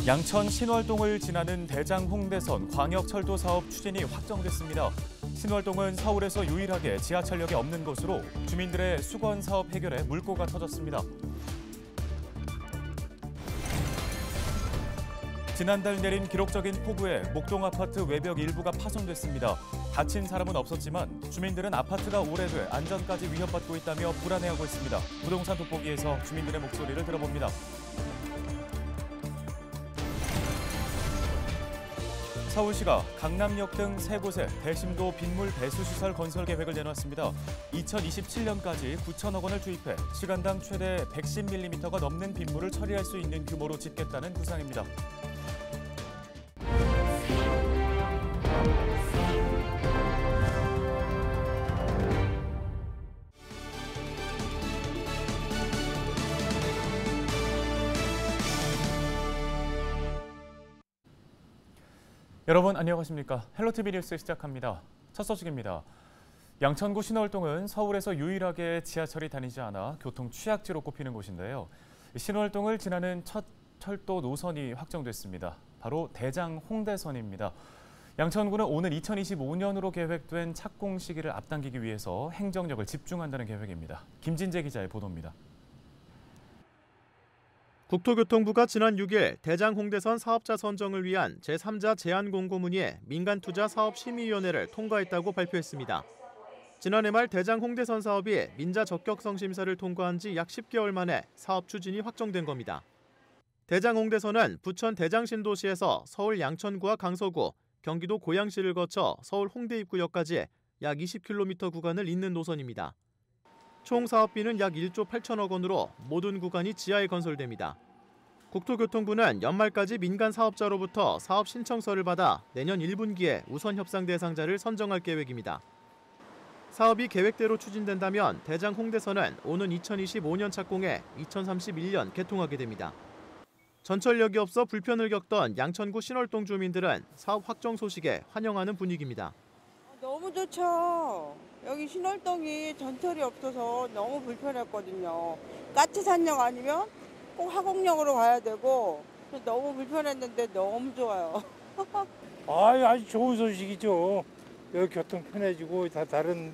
양천 신월동을 지나는 대장 홍대선 광역철도 사업 추진이 확정됐습니다. 신월동은 서울에서 유일하게 지하철역이 없는 곳으로 주민들의 수건 사업 해결에 물꼬가 터졌습니다. 지난달 내린 기록적인 폭우에 목동 아파트 외벽 일부가 파손됐습니다. 다친 사람은 없었지만 주민들은 아파트가 오래돼 안전까지 위협받고 있다며 불안해하고 있습니다. 부동산 돋보기에서 주민들의 목소리를 들어봅니다. 서울시가 강남역 등 3곳에 대심도 빗물 배수시설 건설 계획을 내놨습니다. 2027년까지 9천억 원을 투입해 시간당 최대 110mm가 넘는 빗물을 처리할 수 있는 규모로 짓겠다는 구상입니다. 여러분 안녕하십니까? 헬로티비 뉴스 시작합니다. 첫 소식입니다. 양천구 신월동은 서울에서 유일하게 지하철이 다니지 않아 교통 취약지로 꼽히는 곳인데요. 신월동을 지나는 첫 철도 노선이 확정됐습니다. 바로 대장 홍대선입니다. 양천구는 오는 2025년으로 계획된 착공 시기를 앞당기기 위해서 행정력을 집중한다는 계획입니다. 김진재 기자의 보도입니다. 국토교통부가 지난 6일 대장 홍대선 사업자 선정을 위한 제3자 제안 공고문의에 민간투자사업심의위원회를 통과했다고 발표했습니다. 지난해 말 대장 홍대선 사업이 민자 적격성 심사를 통과한 지 약 10개월 만에 사업 추진이 확정된 겁니다. 대장 홍대선은 부천 대장신도시에서 서울 양천구와 강서구, 경기도 고양시를 거쳐 서울 홍대 입구역까지 약 20km 구간을 잇는 노선입니다. 총 사업비는 약 1조 8천억 원으로 모든 구간이 지하에 건설됩니다. 국토교통부는 연말까지 민간 사업자로부터 사업 신청서를 받아 내년 1분기에 우선 협상 대상자를 선정할 계획입니다. 사업이 계획대로 추진된다면 대장 홍대선은 오는 2025년 착공해 2031년 개통하게 됩니다. 전철역이 없어 불편을 겪던 양천구 신월동 주민들은 사업 확정 소식에 환영하는 분위기입니다. 너무 좋죠. 여기 신월동이 전철이 없어서 너무 불편했거든요. 까치산역 아니면 꼭 화곡역으로 가야 되고 너무 불편했는데 너무 좋아요. 아주 좋은 소식이죠. 여기 교통 편해지고 다른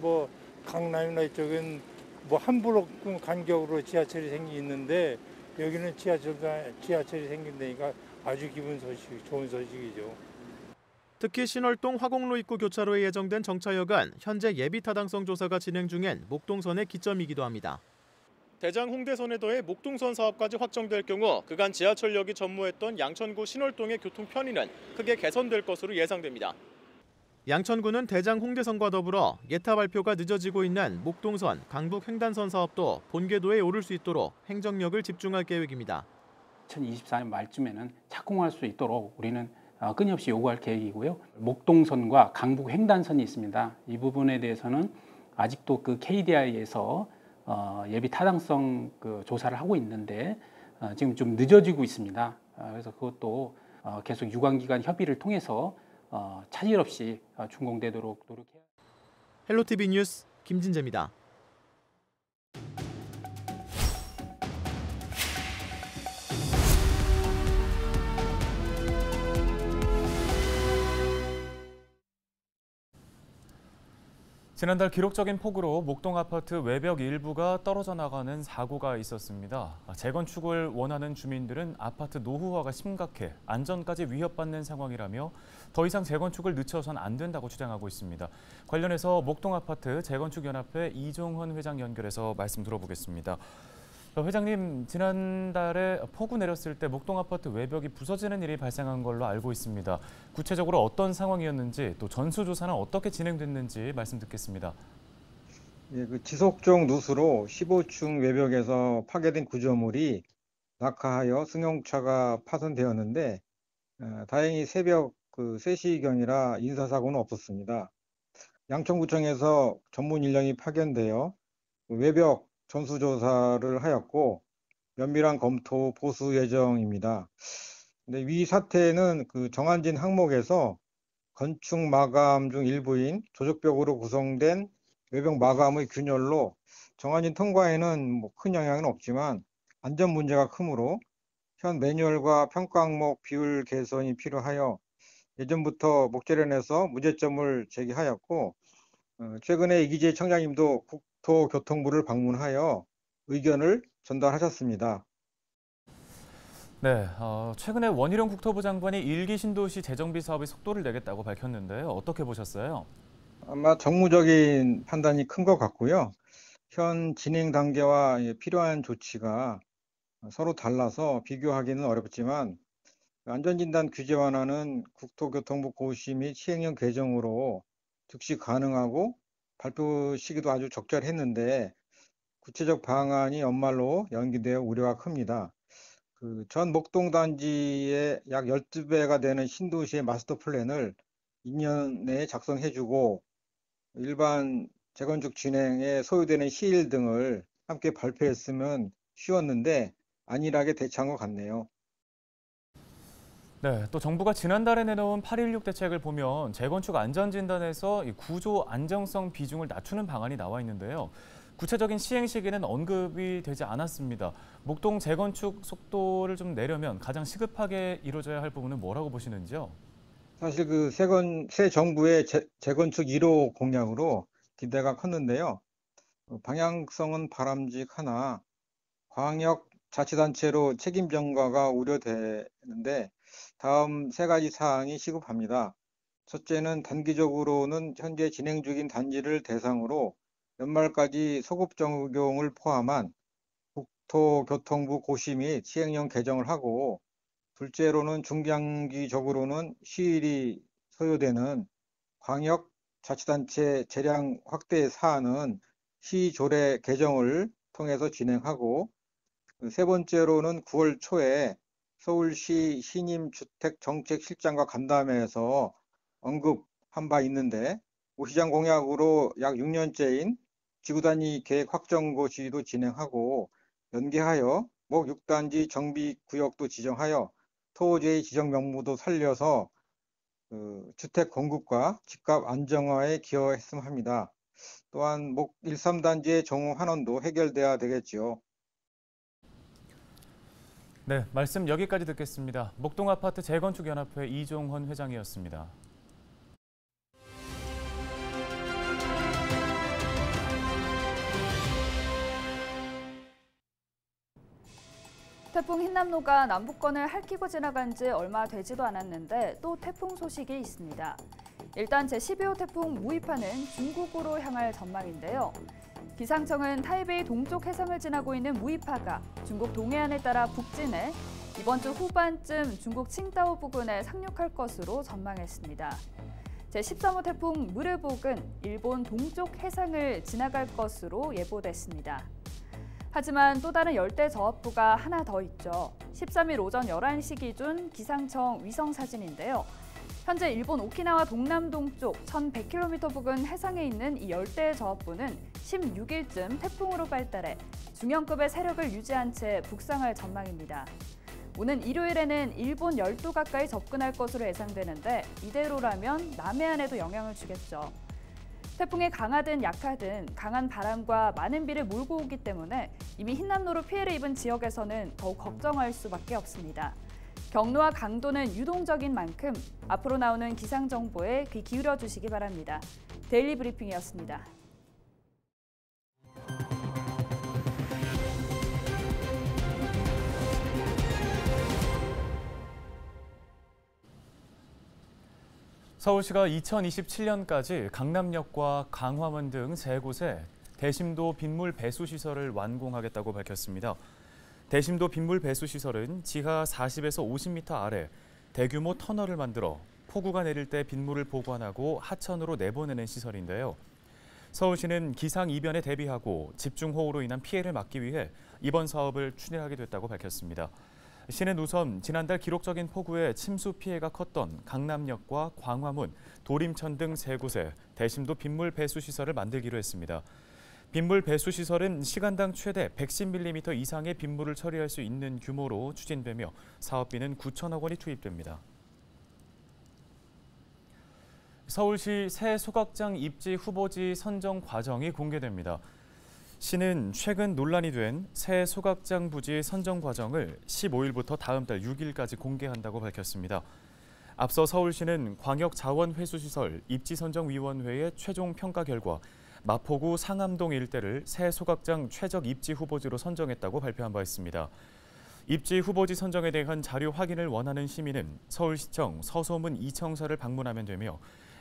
강남이나 이쪽은 한 블록 간격으로 지하철이 있는데 여기는 지하철이 생긴다니까 아주 좋은 소식이죠. 특히 신월동 화곡로 입구 교차로에 예정된 정차역은 현재 예비 타당성 조사가 진행 중인 목동선의 기점이기도 합니다. 대장 홍대선에 더해 목동선 사업까지 확정될 경우 그간 지하철역이 전무했던 양천구 신월동의 교통 편의는 크게 개선될 것으로 예상됩니다. 양천구는 대장 홍대선과 더불어 예타 발표가 늦어지고 있는 목동선, 강북 횡단선 사업도 본궤도에 오를 수 있도록 행정력을 집중할 계획입니다. 2024년 말쯤에는 착공할 수 있도록 우리는 끊임없이 요구할 계획이고요. 목동선과 강북 횡단선이 있습니다. 이 부분에 대해서는 아직도 그 KDI에서 예비 타당성 조사를 하고 있는데 지금 좀 늦어지고 있습니다. 그래서 그것도 계속 유관기관 협의를 통해서 차질 없이 준공되도록 노력해야. 헬로티비 뉴스 김진재입니다. 지난달 기록적인 폭우로 목동 아파트 외벽 일부가 떨어져 나가는 사고가 있었습니다. 재건축을 원하는 주민들은 아파트 노후화가 심각해 안전까지 위협받는 상황이라며 더 이상 재건축을 늦춰서는 안 된다고 주장하고 있습니다. 관련해서 목동 아파트 재건축연합회 이종헌 회장 연결해서 말씀 들어보겠습니다. 회장님, 지난달에 폭우 내렸을 때 목동 아파트 외벽이 부서지는 일이 발생한 걸로 알고 있습니다. 구체적으로 어떤 상황이었는지 또 전수조사는 어떻게 진행됐는지 말씀 듣겠습니다. 예, 지속적 누수로 15층 외벽에서 파괴된 구조물이 낙하하여 승용차가 파손되었는데 다행히 새벽 3시경이라 인사사고는 없었습니다. 양천구청에서 전문 인력이 파견되어 외벽 전수조사를 하였고 면밀한 검토 보수 예정입니다. 근데 위 사태는 정한진 항목에서 건축 마감 중 일부인 조적벽으로 구성된 외벽 마감의 균열로 정한진 통과에는 큰 영향은 없지만 안전 문제가 크므로 현 매뉴얼과 평가 항목 비율 개선이 필요하여 예전부터 목재련에서 문제점을 제기하였고 최근에 이기재 청장님도 국토교통부를 방문하여 의견을 전달하셨습니다. 네, 최근에 원희룡 국토부 장관이 1기 신도시 재정비 사업에 속도를 내겠다고 밝혔는데요. 어떻게 보셨어요? 아마 정무적인 판단이 큰 것 같고요. 현 진행 단계와 필요한 조치가 서로 달라서 비교하기는 어렵지만 안전진단 규제 완화는 국토교통부 고시 및 시행령 개정으로 즉시 가능하고 발표 시기도 아주 적절했는데 구체적 방안이 연말로 연기되어 우려가 큽니다. 전 목동 단지의 약 12배가 되는 신도시의 마스터 플랜을 2년 내에 작성해주고 일반 재건축 진행에 소요되는 시일 등을 함께 발표했으면 쉬웠는데 안일하게 대처한 것 같네요. 네, 또 정부가 지난달에 내놓은 8.16 대책을 보면 재건축 안전진단에서 이 구조 안정성 비중을 낮추는 방안이 나와 있는데요. 구체적인 시행 시기는 언급이 되지 않았습니다. 목동 재건축 속도를 좀 내려면 가장 시급하게 이루어져야 할 부분은 뭐라고 보시는지요? 사실 새 정부의 재건축 1호 공약으로 기대가 컸는데요. 방향성은 바람직하나 광역 자치단체로 책임 전가가 우려되는데 다음 세 가지 사항이 시급합니다. 첫째는 단기적으로는 현재 진행 중인 단지를 대상으로 연말까지 소급 적용을 포함한 국토교통부 고시 및 시행령 개정을 하고 둘째로는 중장기적으로는 시일이 소요되는 광역 자치단체 재량 확대 사안은 시조례 개정을 통해서 진행하고 세 번째로는 9월 초에 서울시 신임 주택정책실장과 간담회에서 언급한 바 있는데 오 시장 공약으로 약 6년째인 지구단위 계획 확정 고시도 진행하고 연계하여 목 6단지 정비구역도 지정하여 토지의 지정 명무도 살려서 주택 공급과 집값 안정화에 기여했으면 합니다. 또한 목 1, 3단지의 정후 환원도 해결돼야 되겠지요. 네, 말씀 여기까지 듣겠습니다. 목동아파트 재건축연합회 이종헌 회장이었습니다. 태풍 흰남노가 남부권을 핥히고 지나간 지 얼마 되지도 않았는데 또 태풍 소식이 있습니다. 일단 제12호 태풍 무이파는 중국으로 향할 전망인데요. 기상청은 타이베이 동쪽 해상을 지나고 있는 무이파가 중국 동해안을 따라 북진해 이번 주 후반쯤 중국 칭다오 부근에 상륙할 것으로 전망했습니다. 제13호 태풍 무르복은 일본 동쪽 해상을 지나갈 것으로 예보됐습니다. 하지만 또 다른 열대 저압부가 하나 더 있죠. 13일 오전 11시 기준 기상청 위성 사진인데요. 현재 일본 오키나와 동남동쪽 1100km 부근 해상에 있는 이 열대 저압부는 16일쯤 태풍으로 발달해 중형급의 세력을 유지한 채 북상할 전망입니다. 오는 일요일에는 일본 열도 가까이 접근할 것으로 예상되는데 이대로라면 남해안에도 영향을 주겠죠. 태풍이 강하든 약하든 강한 바람과 많은 비를 몰고 오기 때문에 이미 흰남노로 피해를 입은 지역에서는 더욱 걱정할 수밖에 없습니다. 경로와 강도는 유동적인 만큼 앞으로 나오는 기상 정보에 귀 기울여 주시기 바랍니다. 데일리 브리핑이었습니다. 서울시가 2027년까지 강남역과 강화문 등 3곳에 대심도 빗물 배수 시설을 완공하겠다고 밝혔습니다. 대심도 빗물 배수 시설은 지하 40에서 50m 아래 대규모 터널을 만들어 폭우가 내릴 때 빗물을 보관하고 하천으로 내보내는 시설인데요. 서울시는 기상 이변에 대비하고 집중호우로 인한 피해를 막기 위해 이번 사업을 추진하게 됐다고 밝혔습니다. 시는 우선 지난달 기록적인 폭우에 침수 피해가 컸던 강남역과 광화문, 도림천 등 3곳에 대심도 빗물 배수 시설을 만들기로 했습니다. 빗물 배수 시설은 시간당 최대 110mm 이상의 빗물을 처리할 수 있는 규모로 추진되며 사업비는 9천억 원이 투입됩니다. 서울시 새 소각장 입지 후보지 선정 과정이 공개됩니다. 시는 최근 논란이 된 새 소각장 부지 선정 과정을 15일부터 다음 달 6일까지 공개한다고 밝혔습니다. 앞서 서울시는 광역자원회수시설 입지선정위원회의 최종 평가 결과 마포구 상암동 일대를 새 소각장 최적 입지 후보지로 선정했다고 발표한 바 있습니다. 입지 후보지 선정에 대한 자료 확인을 원하는 시민은 서울시청 서소문 이청사를 방문하면 되며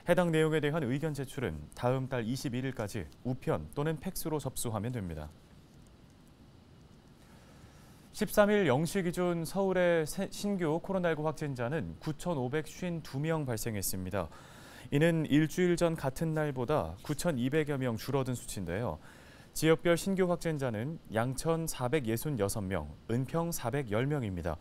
해당 내용에 대한 의견 제출은 다음 달 21일까지 우편 또는 팩스로 접수하면 됩니다. 13일 0시 기준 서울의 신규 코로나19 확진자는 9,552명 발생했습니다. 이는 일주일 전 같은 날보다 9,200여 명 줄어든 수치인데요. 지역별 신규 확진자는 양천 466명, 은평 410명입니다.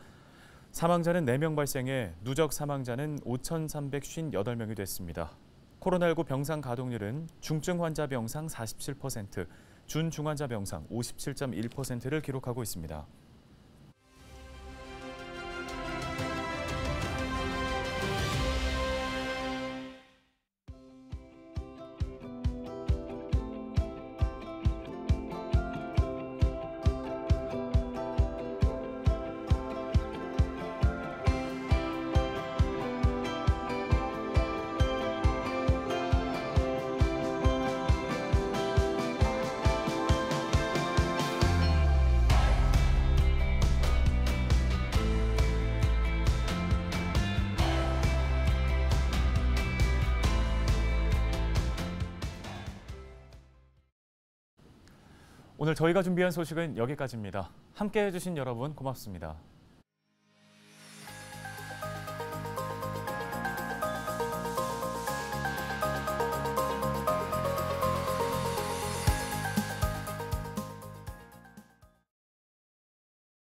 사망자는 4명 발생해 누적 사망자는 5,358명이 됐습니다. 코로나19 병상 가동률은 중증 환자 병상 47%, 준중환자 병상 57.1%를 기록하고 있습니다. 오늘 저희가 준비한 소식은 여기까지입니다. 함께해 주신 여러분 고맙습니다.